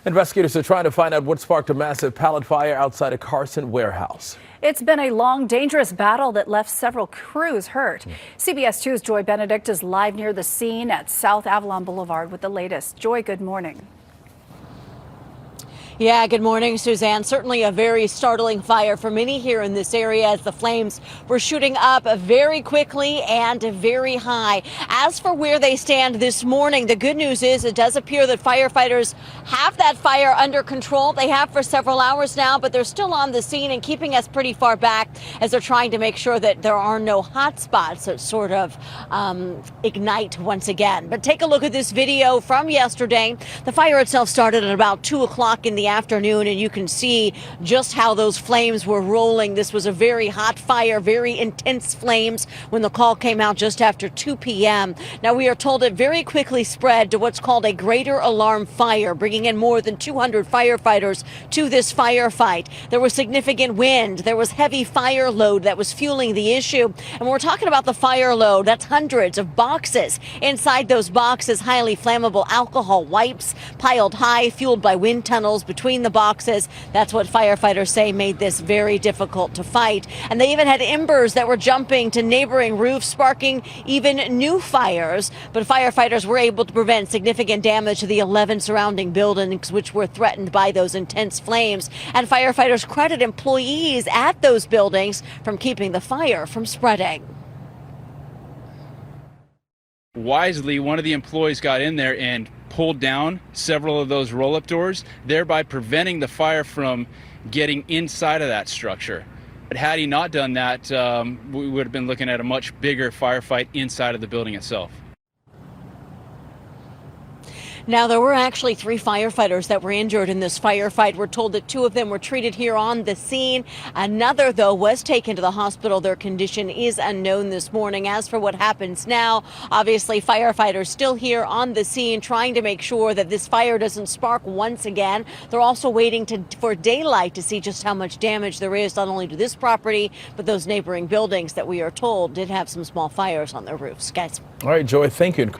Investigators are trying to find out what sparked a massive pallet fire outside a Carson warehouse. It's been a long, dangerous battle that left several crews hurt. CBS 2's Joy Benedict is live near the scene at South Avalon Boulevard with the latest. Joy, good morning. Yeah, good morning, Suzanne. Certainly a very startling fire for many here in this area as the flames were shooting up very quickly and very high. As for where they stand this morning, the good news is it does appear that firefighters have that fire under control. They have for several hours now, but they're still on the scene and keeping us pretty far back as they're trying to make sure that there are no hot spots that sort of ignite once again. But take a look at this video from yesterday. The fire itself started at about 2 o'clock in the afternoon, and you can see just how those flames were rolling. This was a very hot fire, very intense flames when the call came out just after 2 p.m. Now, we are told it very quickly spread to what's called a greater alarm fire, bringing in more than 200 firefighters to this firefight. There was significant wind. There was heavy fire load that was fueling the issue. And when we're talking about the fire load, that's hundreds of boxes. Inside those boxes, highly flammable alcohol wipes piled high, fueled by wind tunnels between the boxes. That's what firefighters say made this very difficult to fight. And they even had embers that were jumping to neighboring roofs, sparking even new fires. But firefighters were able to prevent significant damage to the 11 surrounding buildings, which were threatened by those intense flames. And firefighters credit employees at those buildings from keeping the fire from spreading. Wisely, one of the employees got in there and pulled down several of those roll-up doors, thereby preventing the fire from getting inside of that structure. But had he not done that, we would have been looking at a much bigger firefight inside of the building itself. Now, there were actually 3 firefighters that were injured in this firefight. We're told that 2 of them were treated here on the scene. Another, though, was taken to the hospital. Their condition is unknown this morning. As for what happens now, obviously firefighters still here on the scene trying to make sure that this fire doesn't spark once again. They're also waiting for daylight to see just how much damage there is, not only to this property, but those neighboring buildings that we are told did have some small fires on their roofs. Guys. All right, Joy, thank you.